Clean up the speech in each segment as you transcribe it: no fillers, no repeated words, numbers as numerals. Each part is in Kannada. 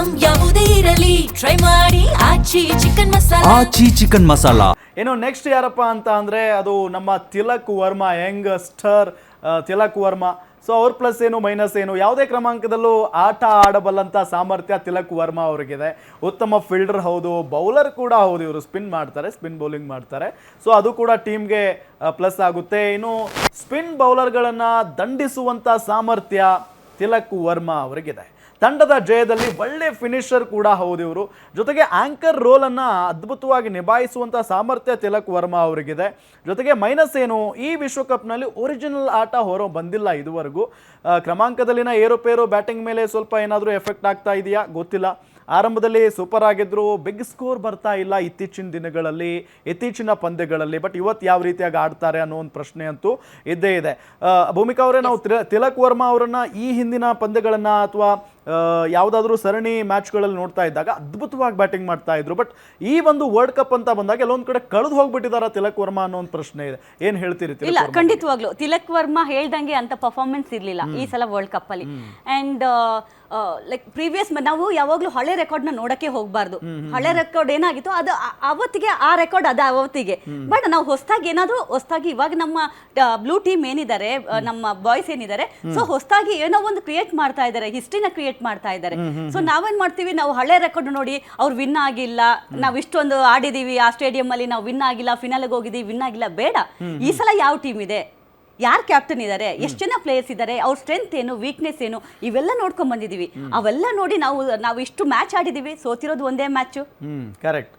ಐಟಂ ಯಾವುದೇ ಇರಲಿ ಟ್ರೈ ಮಾಡಿ ಆಚಿ ಚಿಕನ್ ಮಸಾಲಾ. ಆಚಿ ಚಿಕನ್ ಮಸಾಲಾ. ಇನ್ನು ನೆಕ್ಸ್ಟ್ ಯಾರಪ್ಪ ಅಂತ ಅಂದರೆ ಅದು ನಮ್ಮ Tilak Varma, young star Tilak Varma. So ಅವ್ರ ಪ್ಲಸ್ ಏನು ಮೈನಸ್ ಏನು, ಯಾವುದೇ ಕ್ರಮಾಂಕದಲ್ಲೂ ಆಟ ಆಡಬಲ್ಲಂಥ ಸಾಮರ್ಥ್ಯ ತಿಲಕ್ ವರ್ಮಾ ಅವರಿಗಿದೆ. ಉತ್ತಮ ಫೀಲ್ಡರ್ ಹೌದು, ಬೌಲರ್ ಕೂಡ ಹೌದು. ಇವರು ಸ್ಪಿನ್ ಮಾಡ್ತಾರೆ, ಸ್ಪಿನ್ ಬೌಲಿಂಗ್ ಮಾಡ್ತಾರೆ. ಸೊ ಅದು ಕೂಡ ಟೀಮ್ಗೆ ಪ್ಲಸ್ ಆಗುತ್ತೆ. ಇನ್ನು ಸ್ಪಿನ್ ಬೌಲರ್ಗಳನ್ನು ದಂಡಿಸುವಂಥ ಸಾಮರ್ಥ್ಯ ತಿಲಕ್ ವರ್ಮಾ ಅವರಿಗಿದೆ. ತಂಡದ ಜಯದಲ್ಲಿ ಒಳ್ಳೆ ಫಿನಿಷರ್ ಕೂಡ ಹೌದು ಇವರು. ಜೊತೆಗೆ ಆಂಕರ್ ರೋಲನ್ನು ಅದ್ಭುತವಾಗಿ ನಿಭಾಯಿಸುವಂಥ ಸಾಮರ್ಥ್ಯ ತಿಲಕ್ ವರ್ಮಾ ಅವರಿಗಿದೆ. ಜೊತೆಗೆ ಮೈನಸ್ ಏನು, ಈ ವಿಶ್ವಕಪ್ನಲ್ಲಿ ಒರಿಜಿನಲ್ ಆಟ ಹೊರ ಬಂದಿಲ್ಲ ಇದುವರೆಗೂ. ಕ್ರಮಾಂಕದಲ್ಲಿನ ಏರುಪೇರು ಬ್ಯಾಟಿಂಗ್ ಮೇಲೆ ಸ್ವಲ್ಪ ಏನಾದರೂ ಎಫೆಕ್ಟ್ ಆಗ್ತಾ ಇದೆಯಾ ಗೊತ್ತಿಲ್ಲ. ಆರಂಭದಲ್ಲಿ ಸೂಪರ್ ಆಗಿದ್ರು, ಬಿಗ್ ಸ್ಕೋರ್ ಬರ್ತಾ ಇಲ್ಲ ಇತ್ತೀಚಿನ ದಿನಗಳಲ್ಲಿ, ಇತ್ತೀಚಿನ ಪಂದ್ಯಗಳಲ್ಲಿ. ಬಟ್ ಇವತ್ತು ಯಾವ ರೀತಿಯಾಗಿ ಆಡ್ತಾರೆ ಅನ್ನೋ ಒಂದು ಪ್ರಶ್ನೆ ಅಂತೂ ಇದ್ದೇ ಇದೆ. ಭೂಮಿಕಾ ಅವರೇ, ನಾವು ತಿಲಕ್ ವರ್ಮಾ ಅವರನ್ನ ಈ ಹಿಂದಿನ ಪಂದ್ಯಗಳನ್ನು ಅಥವಾ ಯಾವುದಾದ್ರೂ ಸರಣಿ ಮ್ಯಾಚ್ಗಳಲ್ಲಿ ನೋಡ್ತಾ ಇದ್ದಾಗ ಅದ್ಭುತವಾಗಿ ಬ್ಯಾಟಿಂಗ್ ಮಾಡ್ತಾ ಇದ್ರು. ಬಟ್ ಈ ಒಂದು ವರ್ಲ್ಡ್ ಕಪ್ ಅಂತ ಬಂದಾಗ ಎಲ್ಲೊಂದು ಕಡೆ ಕಳೆದು ಹೋಗ್ಬಿಟ್ಟಿದಾರ ತಿಲಕ್ ವರ್ಮಾ ಅನ್ನೋ ಒಂದು ಪ್ರಶ್ನೆ ಇದೆ. ಏನ್ ಹೇಳ್ತೀರಿ? ಇಲ್ಲ, ಖಂಡಿತವಾಗ್ಲು ತಿಲಕ್ ವರ್ಮಾ ಹೇಳ್ದಂಗೆ ಅಂತ ಪರ್ಫಾರ್ಮೆನ್ಸ್ ಇರಲಿಲ್ಲ ಈ ಸಲ ವರ್ಲ್ಡ್ ಕಪ್ ಅಲ್ಲಿ. ಅಂಡ್ ಲೈಕ್ ಪ್ರೀವಿಯಸ್ ನಾವು ಯಾವಾಗ್ಲೂ ಹಳೆ ರೆಕಾರ್ಡ್ ನ ನೋಡಕ್ಕೆ ಹೋಗ್ಬಾರ್ದು. ಹಳೆ ರೆಕಾರ್ಡ್ ಏನಾಗಿತ್ತು ಅದು ಅವತ್ತಿಗೆ ಆ ರೆಕಾರ್ಡ್ ಅದು ಅವತ್ತಿಗೆ. ಬಟ್ ನಾವು ಹೊಸದಾಗಿ ಇವಾಗ ನಮ್ಮ ಬ್ಲೂ ಟೀಮ್ ಏನಿದ್ದಾರೆ, ನಮ್ಮ ಬಾಯ್ಸ್ ಏನಿದ್ದಾರೆ, ಸೊ ಹೊಸದಾಗಿ ಏನೋ ಒಂದು ಕ್ರಿಯೇಟ್ ಮಾಡ್ತಾ ಇದ್ದಾರೆ, ಹಿಸ್ಟ್ರಿನ ಕ್ರಿಯೇಟ್ ಮಾಡ್ತಾ ಇದ್ದಾರೆ. ಸೊ ನಾವೇನ್ ಮಾಡ್ತೀವಿ, ನಾವು ಹಳೆ ರೆಕಾರ್ಡ್ ನೋಡಿ ಅವ್ರು ವಿನ್ ಆಗಿಲ್ಲ, ನಾವು ಇಷ್ಟೊಂದು ಆಡಿದೀವಿ ಆ ಸ್ಟೇಡಿಯಂ ಅಲ್ಲಿ, ನಾವು ವಿನ್ ಆಗಿಲ್ಲ, ಫಿನಾಲ್ಗೆ ಹೋಗಿದೀವಿ, ವಿನ್ ಆಗಿಲ್ಲ. ಬೇಡ, ಈ ಸಲ ಯಾವ ಟೀಮ್ ಇದೆ, ಯಾರು ಕ್ಯಾಪ್ಟನ್ ಇದ್ದಾರೆ, ಎಷ್ಟು ಜನ ಪ್ಲೇಯರ್ಸ್ ಇದ್ದಾರೆ, ಅವ್ರ ಸ್ಟ್ರೆಂತ್ ಏನು, ವೀಕ್ನೆಸ್ ಏನು, ಇವೆಲ್ಲ ನೋಡ್ಕೊಂಡ್ ಬಂದಿದೀವಿ. ಅವೆಲ್ಲ ನೋಡಿ ನಾವು ಇಷ್ಟು ಮ್ಯಾಚ್ ಆಡಿದೀವಿ, ಸೋತಿರೋದು ಒಂದೇ ಮ್ಯಾಚು. ಕರೆಕ್ಟ್.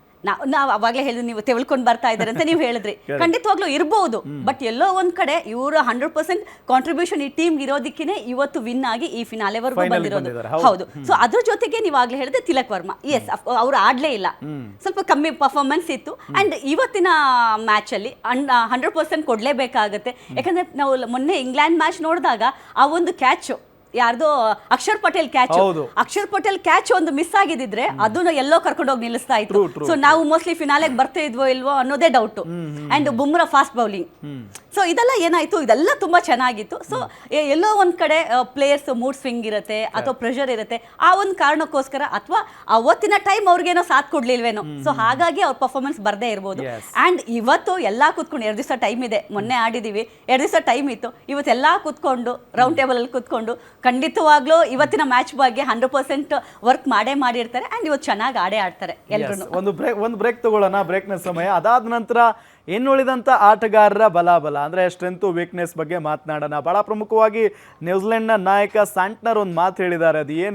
ನಾವು ಅವಾಗಲೇ ಹೇಳಿದ್ವಿ, ನೀವು ತೆವಳ್ಕೊಂಡು ಬರ್ತಾ ಇದ್ದಾರೆ ಅಂತ ನೀವು ಹೇಳಿದ್ರಿ. ಖಂಡಿತವಾಗ್ಲೂ ಇರಬಹುದು. ಬಟ್ ಎಲ್ಲೋ ಒಂದ್ ಕಡೆ ಇವರು 100% ಕಾಂಟ್ರಿಬ್ಯೂಷನ್ ಈ ಟೀಮ್ ಇರೋದಕ್ಕೇನೆ ಇವತ್ತು ವಿನ್ ಆಗಿ ಈ ಫಿನಾಲೆವರೆಗೂ ಬಂದಿರೋದು. ಹೌದು. ಸೊ ಅದ್ರ ಜೊತೆಗೆ ನೀವು ಆಗ್ಲೇ ಹೇಳಿದ್ರೆ ತಿಲಕ್ ವರ್ಮಾ, ಎಸ್, ಅವ್ರು ಆಡ್ಲೇ ಇಲ್ಲ, ಸ್ವಲ್ಪ ಕಮ್ಮಿ ಪರ್ಫಾರ್ಮೆನ್ಸ್ ಇತ್ತು. ಅಂಡ್ ಇವತ್ತಿನ ಮ್ಯಾಚ್ ಅಲ್ಲಿ 100% ಕೊಡ್ಲೇಬೇಕಾಗತ್ತೆ. ಯಾಕಂದ್ರೆ ನಾವು ಮೊನ್ನೆ ಇಂಗ್ಲೆಂಡ್ ಮ್ಯಾಚ್ ನೋಡಿದಾಗ ಆ ಒಂದು ಕ್ಯಾಚ್ ಯಾರ್ದೋ ಅಕ್ಷರ್ ಪಟೇಲ್ ಕ್ಯಾಚ್ ಒಂದು ಮಿಸ್ ಆಗಿದ್ರೆ ಅದನ್ನ ಎಲ್ಲೋ ಕರ್ಕೊಂಡು ಹೋಗಿ ನಿಲ್ಲಿಸ್ತಾ ಇತ್ತು. ಸೊ ನಾವು ಮೋಸ್ಟ್ಲಿ ಫಿನಾಲೆಗೆ ಬರ್ತಾ ಇದ್ವೋ ಇಲ್ವೋ ಅನ್ನೋದೇ doubt. And Bumrah fast bowling. So ಇದೆಲ್ಲ ಏನಾಯ್ತು, ಇದೆಲ್ಲ ತುಂಬಾ ಚೆನ್ನಾಗಿತ್ತು. ಸೊ ಎಲ್ಲೋ ಒಂದ್ ಕಡೆ ಪ್ಲೇಯರ್ಸ್ ಮೂಡ್ ಸ್ವಿಂಗ್ ಇರುತ್ತೆ ಅಥವಾ ಪ್ರೆಷರ್ ಇರುತ್ತೆ, ಆ ಒಂದು ಕಾರಣಕ್ಕೋಸ್ಕರ ಅಥವಾ ಅವತ್ತಿನ ಟೈಮ್ ಅವ್ರಿಗೇನೋ ಸಾಥ್ ಕೊಡ್ಲಿಲ್ವೇನೋ, ಸೊ ಹಾಗಾಗಿ ಅವ್ರ ಪರ್ಫಾರ್ಮೆನ್ಸ್ ಬರ್ದೇ ಇರ್ಬೋದು. ಅಂಡ್ ಇವತ್ತು ಎಲ್ಲಾ ಕೂತ್ಕೊಂಡು 2 ದಿವಸ ಟೈಮ್ ಇದೆ, ಮೊನ್ನೆ ಆಡಿದೀವಿ, 2 ದಿವಸ ಟೈಮ್ ಇತ್ತು, ಇವತ್ತೆಲ್ಲಾ ಕೂತ್ಕೊಂಡು ರೌಂಡ್ ಟೇಬಲ್ ಅಲ್ಲಿ ಕೂತ್ಕೊಂಡು ಖಂಡಿತವಾಗ್ಲೂ ಇವತ್ತಿನ ಮ್ಯಾಚ್ ಬಗ್ಗೆ 100% ವರ್ಕ್ ಮಾಡಿರ್ತಾರೆ. ಅಂಡ್ ಇವತ್ತು ಚೆನ್ನಾಗಿ ಆಡ್ತಾರೆ ಎಲ್ರು. ಒಂದು ಬ್ರೇಕ್ ತಗೊಳ್ಳೋಣ, ಬ್ರೇಕ್ನ ಸಮಯ. ಅದಾದ ನಂತರ ಇನ್ನುಳಿದಂಥ ಆಟಗಾರರ ಬಲಾಬಲ ಅಂದರೆ ಸ್ಟ್ರೆಂತು ವೀಕ್ನೆಸ್ ಬಗ್ಗೆ ಮಾತನಾಡೋಣ. ಭಾಳ ಪ್ರಮುಖವಾಗಿ ನ್ಯೂಜಿಲೆಂಡ್ನ ನಾಯಕ ಸ್ಯಾಂಟ್ನರ್ ಒಂದು ಮಾತು ಹೇಳಿದ್ದಾರೆ. ಅದು ಏನು